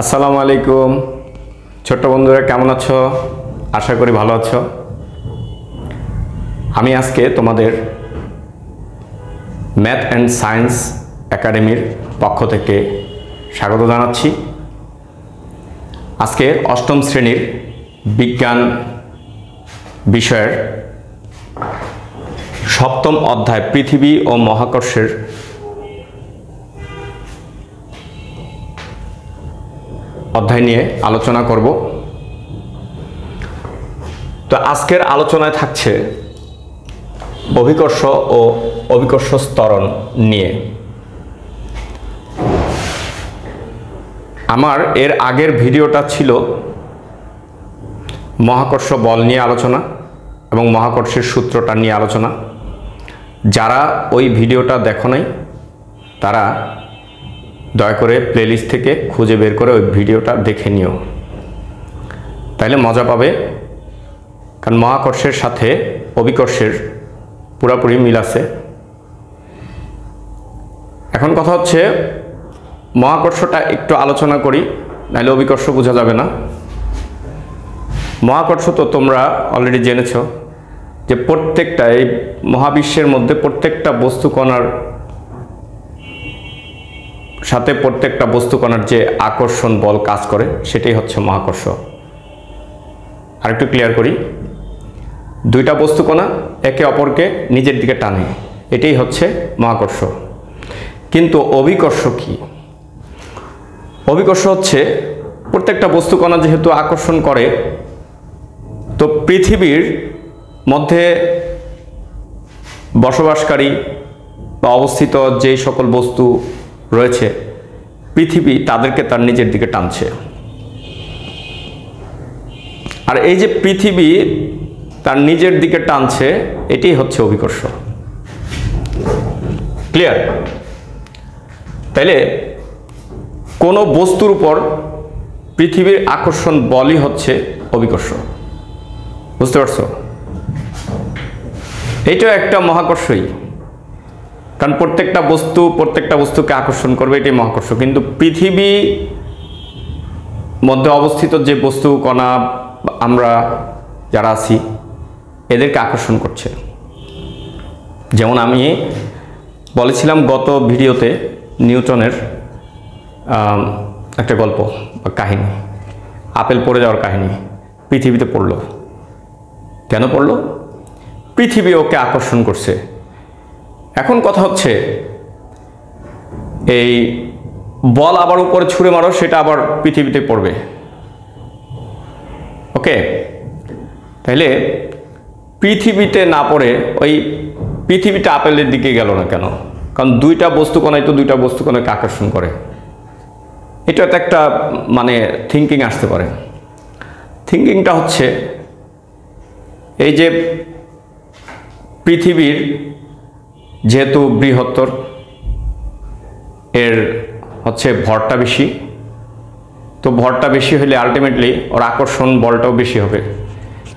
আসসালামু আলাইকুম ছোট্ট বন্ধুরা, কেমন আছো? আশা করি ভালো আছো। আমি আজকে তোমাদের ম্যাথ অ্যান্ড সায়েন্স একাডেমির পক্ষ থেকে স্বাগত জানাচ্ছি। আজকে অষ্টম শ্রেণীর বিজ্ঞান বিষয়ের সপ্তম অধ্যায় পৃথিবী ও মহাকর্ষের অধ্যায় নিয়ে আলোচনা করব। তো আজকের আলোচনায় থাকছে অভিকর্ষ ও অভিকর্ষ ত্বরণ নিয়ে। আমার এর আগের ভিডিওটা ছিল মহাকর্ষ বল নিয়ে আলোচনা এবং মহাকর্ষের সূত্রটা নিয়ে আলোচনা। যারা ওই ভিডিওটা দেখো নাই তারা দয়া করে প্লেলিস্ট থেকে খুঁজে বের করে ওই ভিডিওটা দেখে নিও, তাইলে মজা পাবে। কারণ মহাকর্ষের সাথে অভিকর্ষের পুরোপুরি মিল আছে। এখন কথা হচ্ছে মহাকর্ষটা একটু আলোচনা করি, নাহলে অভিকর্ষ বোঝা যাবে না। মহাকর্ষ তো তোমরা অলরেডি জেনেছো যে প্রত্যেকটা এই মহাবিশ্বের মধ্যে প্রত্যেকটা বস্তুকণার সাথে প্রত্যেকটা বস্তুকণার যে আকর্ষণ বল কাজ করে সেটাই হচ্ছে মহাকর্ষ। আরেকটু ক্লিয়ার করি, দুইটা বস্তুকণা একে অপরকে নিজের দিকে টানে, এটাই হচ্ছে মহাকর্ষ। কিন্তু অভিকর্ষ কি? অভিকর্ষ হচ্ছে প্রত্যেকটা বস্তুকণা যেহেতু আকর্ষণ করে, তো পৃথিবীর মধ্যে বসবাসকারী বা অবস্থিত যে সকল বস্তু রয়েছে পৃথিবী তাদেরকে তার নিজের দিকে টানছে। আর এই যে পৃথিবী তার নিজের দিকে টানছে, এটাই হচ্ছে অভিকর্ষ। ক্লিয়ার? তাইলে কোনো বস্তুর উপর পৃথিবীর আকর্ষণ বলই হচ্ছে অভিকর্ষ। বুঝতে পারছো? এইটাও একটা মহাকর্ষই, কারণ প্রত্যেকটা বস্তুকে আকর্ষণ করবে, এটাই মহাকর্ষ। কিন্তু পৃথিবী মধ্যে অবস্থিত যে বস্তু কণা আমরা যারা আছি এদেরকে আকর্ষণ করছে। যেমন আমি বলেছিলাম গত ভিডিওতে নিউটনের একটা গল্প বা কাহিনী, আপেল পড়ে যাওয়ার কাহিনী। পৃথিবীতে পড়লো, কেন পড়লো? পৃথিবী ওকে আকর্ষণ করছে। এখন কথা হচ্ছে এই বল আবার উপরে ছুঁড়ে মারো, সেটা আবার পৃথিবীতে পড়বে। ওকে, তাইলে পৃথিবীতে না পড়ে ওই পৃথিবীটা আপেলের দিকে গেল না কেন? কারণ দুইটা বস্তুকণাই তো দুইটা বস্তুকণাকে আকর্ষণ করে। এটা তো একটা মানে থিঙ্কিং আসতে পারে। থিঙ্কিংটা হচ্ছে এই যে পৃথিবীর যেহেতু বৃহত্তর, এর হচ্ছে ভরটা বেশি, তো ভরটা বেশি হলে আলটিমেটলি ওর আকর্ষণ বলটাও বেশি হবে।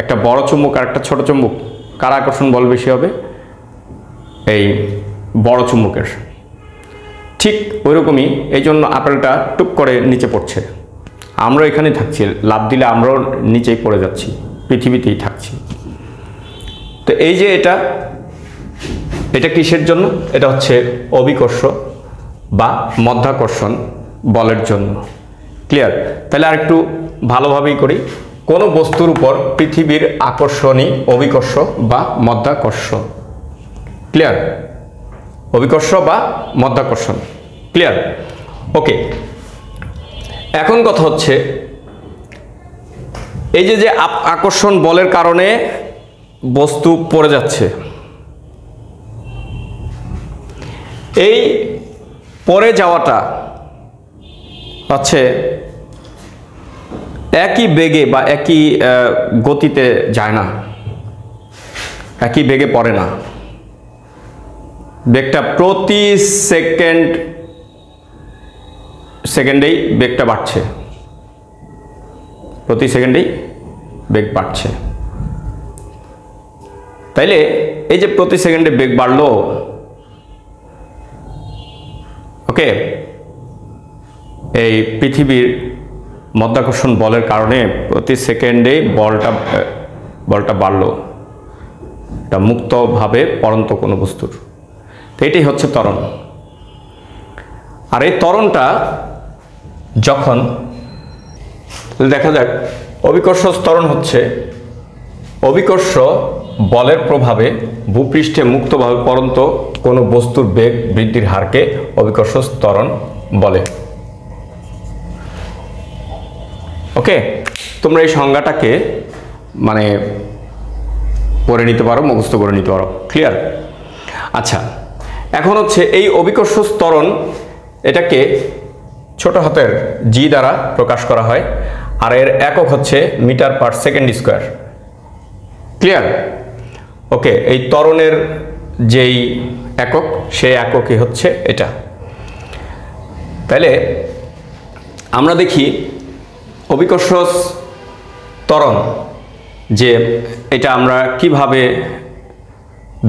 একটা বড় চুম্বক আর একটা ছোট চুম্বক, কার আকর্ষণ বল বেশি হবে? এই বড় চুম্বকের। ঠিক ওইরকমই এই জন্য আপেলটা টুক করে নিচে পড়ছে। আমরা এখানেই থাকছি, লাফ দিলে আমরাও নিচেই পড়ে যাচ্ছি, পৃথিবীতেই থাকছি। তো এই যে এটা কিসের জন্য? এটা হচ্ছে অভিকর্ষ বা মধ্যাকর্ষণ বলের জন্য। ক্লিয়ার? তাহলে আর একটু ভালোভাবেই করি। কোনো বস্তুর উপর পৃথিবীর আকর্ষণই অভিকর্ষ বা মধ্যাকর্ষ। ক্লিয়ার? অভিকর্ষ বা মধ্যাকর্ষণ। ক্লিয়ার? ওকে, এখন কথা হচ্ছে এই যে আকর্ষণ বলের কারণে বস্তু পড়ে যাচ্ছে, এই পড়ে যাওয়াটা হচ্ছে একই বেগে বা একই গতিতে যায় না, একই বেগে পড়ে না। বেগটা প্রতি সেকেন্ডেই বেগটা বাড়ছে, প্রতি সেকেন্ডেই বেগ বাড়ছে। তাইলে এই যে প্রতি সেকেন্ডে বেগ বাড়লো, ওকে, এই পৃথিবীর মাধ্যাকর্ষণ বলের কারণে প্রতি সেকেন্ডে বলটা বাড়লো, এটা মুক্তভাবে পড়ন্ত কোনো বস্তুর। তো এটাই হচ্ছে ত্বরণ। আর এই ত্বরণটা যখন দেখা যাক, অভিকর্ষ ত্বরণ হচ্ছে অভিকর্ষ বলের প্রভাবে ভূপৃষ্ঠে মুক্তভাবে পড়ন্ত কোনো বস্তুর বেগ বৃদ্ধির হারকে অভিকর্ষ ত্বরণ বলে। ওকে, তোমরা এই সংজ্ঞাটাকে মানে পড়ে নিতে পারো, মুখস্থ করে নিতে পারো। ক্লিয়ার? আচ্ছা, এখন হচ্ছে এই অভিকর্ষ ত্বরণ, এটাকে ছোট হাতের জি দ্বারা প্রকাশ করা হয়, আর এর একক হচ্ছে metre per second square. Clear? Okay, এই ত্বরণের যেই একক, সেই এককই হচ্ছে এটা। তাহলে আমরা দেখি অভিকর্ষ ত্বরণ যে এটা আমরা কিভাবে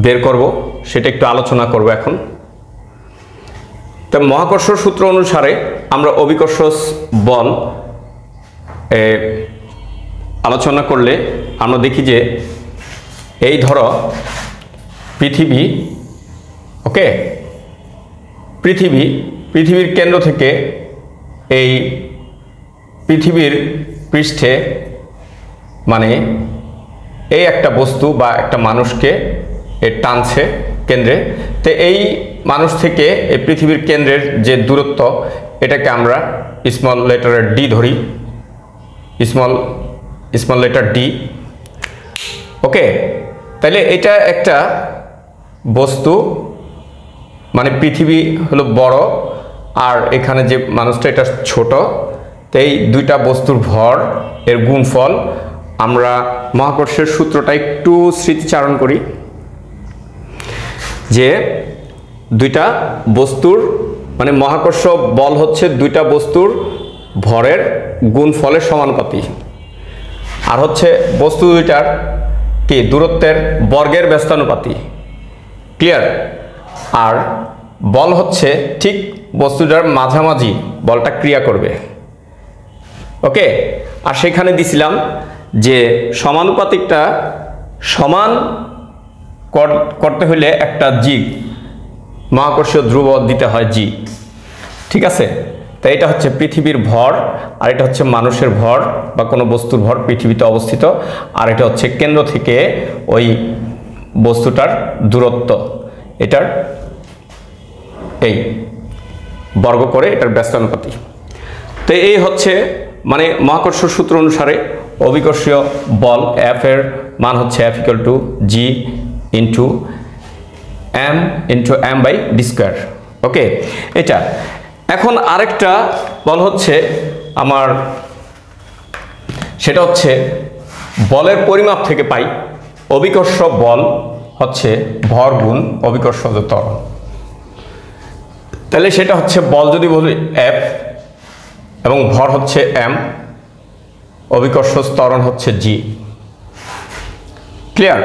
বের করব সেটা একটু আলোচনা করব এখন। তো মহাকর্ষ সূত্র অনুসারে আমরা অভিকর্ষ বল আলোচনা করলে আমরা দেখি যে এই ধরো পৃথিবী, ওকে, পৃথিবীর কেন্দ্র থেকে এই পৃথিবীর পৃষ্ঠে মানে এই একটা বস্তু বা একটা মানুষকে টানছে কেন্দ্রে। তো এই মানুষ থেকে এই পৃথিবীর কেন্দ্রের যে দূরত্ব, এটাকে আমরা স্মল লেটারের ডি ধরি, স্মল লেটার ডি। ওকে, তাহলে এটা একটা বস্তু, মানে পৃথিবী হলো বড় আর এখানে যে মানুষটা এটা ছোট। তো এই দুইটা বস্তুর ভর এর গুণফল। আমরা মহাকর্ষের সূত্রটা একটু স্মৃতিচারণ করি যে দুইটা বস্তুর মানে মহাকর্ষ বল হচ্ছে দুইটা বস্তুর ভরের গুণফলের সমানুপাতিক, আর হচ্ছে বস্তু দুইটার কি দূরত্বের বর্গের ব্যস্তানুপাতিক। ক্লিয়ার? আর বল হচ্ছে ঠিক বস্তুটার মাঝামাঝি বলটা ক্রিয়া করবে। ওকে, আর সেখানে দিছিলাম যে সমানুপাতিকটা সমান করতে হলে একটা জি মহাকর্ষীয় ধ্রুব দিতে হয়, জি। ঠিক আছে? তাই এটা হচ্ছে পৃথিবীর ভর, আর এটা হচ্ছে মানুষের ভর বা কোনো বস্তুর ভর পৃথিবীতে অবস্থিত, আর এটা হচ্ছে কেন্দ্র থেকে ওই বস্তুটার দূরত্ব, এটার এই বর্গ করে এটার ব্যস্তানুপাতিক। তো এই হচ্ছে মানে মহাকর্ষ সূত্র অনুসারে অভিকর্ষীয় বল এফ এর মান হচ্ছে F equal to G into M by D square. Okay, এটা এখন আরেকটা বল হচ্ছে আমার, সেটা হচ্ছে বলের পরিমাপ থেকে পাই অভিকর্ষ বল হচ্ছে ভর গুণ অভিকর্ষ ত্বরণ। তাহলে সেটা হচ্ছে বল যদি বলি এফ এবং ভর হচ্ছে এম, অভিকর্ষ ত্বরণ হচ্ছে জি। ক্লিয়ার?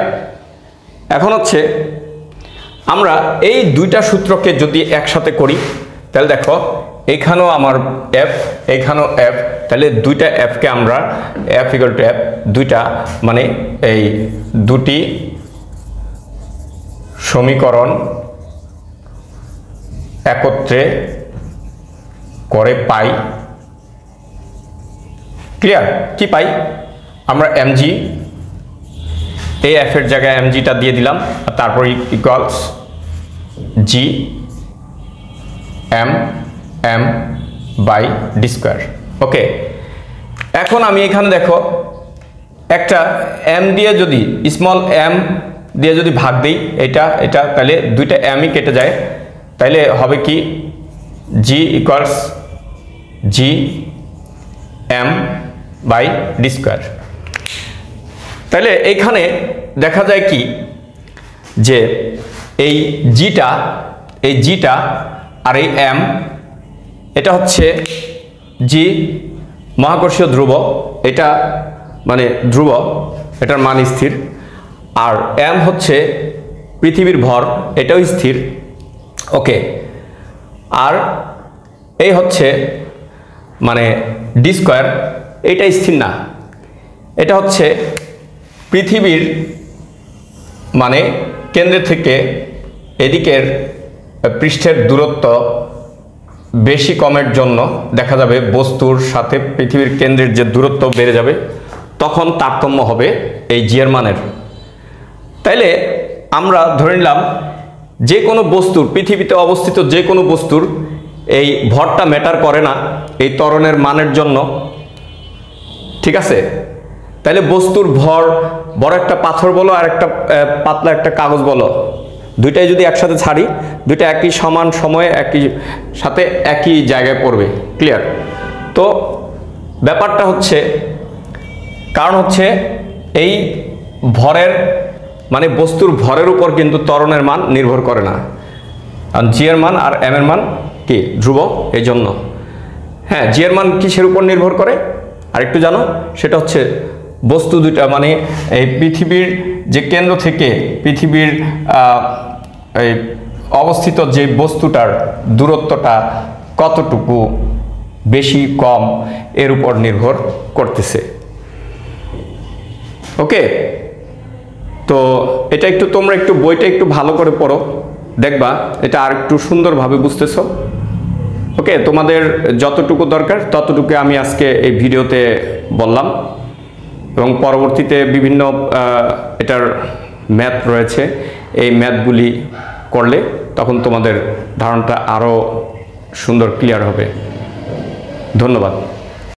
এখন হচ্ছে আমরা এই দুইটা সূত্রকে যদি একসাথে করি তাহলে দেখো এখানেও আমার এফ, এখানেও এফ, তাহলে দুইটা এফকে আমরা এফ ইকুয়াল টু এফ, দুইটা মানে এই দুটি সমীকরণ একত্রে করে পাই। ক্লিয়ার? কি পাই আমরা? এমজি, এই এফ এর জায়গায় এমজিটা দিয়ে দিলাম, আর তারপর equals G M by D square. Okay, এখন আমি এখানে দেখো একটা এম দিয়ে যদি স্মল এম দিয়ে যদি ভাগ দিই এটা এটা, তাহলে দুইটা এমই কেটে যায়, তাইলে হবে কি G equals G M by D square. তাহলে এইখানে দেখা যায় কি যে এই জিটা আর এই এম, এটা হচ্ছে জি মহাকর্ষীয় ধ্রুব, এটা মানে ধ্রুব, এটার মান স্থির, আর এম হচ্ছে পৃথিবীর ভর, এটাও স্থির। ওকে, আর এই হচ্ছে মানে ডি স্কোয়ার, এটা স্থির না, এটা হচ্ছে পৃথিবীর মানে কেন্দ্রের থেকে এদিকের পৃষ্ঠের দূরত্ব বেশি কমের জন্য দেখা যাবে বস্তুর সাথে পৃথিবীর কেন্দ্রের যে দূরত্ব বেড়ে যাবে, তখন তারতম্য হবে এই জি এর মানের। তাইলে আমরা ধরে নিলাম যে কোনো বস্তুর, পৃথিবীতে অবস্থিত যে কোনো বস্তুর এই ভরটা ম্যাটার করে না এই ত্বরণের মানের জন্য, ঠিক আছে? তাহলে বস্তুর ভর, বড় একটা পাথর বলো আর একটা পাতলা একটা কাগজ বলো, দুইটাই যদি একসাথে ছাড়ি, দুইটা একই সমান সময়ে একই সাথে একই জায়গায় পড়বে। ক্লিয়ার? তো ব্যাপারটা হচ্ছে, কারণ হচ্ছে এই ভরের মানে বস্তুর ভরের উপর কিন্তু ত্বরণের মান নির্ভর করে না, কারণ জি এর মান আর এম এর মান কি ধ্রুবক, এই জন্য। হ্যাঁ, জি এর মান কিসের উপর নির্ভর করে আরেকটু জানো? সেটা হচ্ছে বস্তু দুইটা মানে এই পৃথিবীর যে কেন্দ্র থেকে পৃথিবীর এই অবস্থিত যে বস্তুটার দূরত্বটা কতটুকু, বেশি কম, এর উপর নির্ভর করতেছে। ওকে, তো এটা একটু তোমরা একটু বইটা একটু ভালো করে পড়ো, দেখবা এটা আর একটু সুন্দরভাবে বুঝতেছো। ওকে, তোমাদের যতটুকু দরকার ততটুকু আমি আজকে এই ভিডিওতে বললাম, এবং পরবর্তীতে বিভিন্ন এটার ম্যাথ রয়েছে, এই ম্যাথগুলি করলে তখন তোমাদের ধারণাটা আরও সুন্দর ক্লিয়ার হবে। ধন্যবাদ।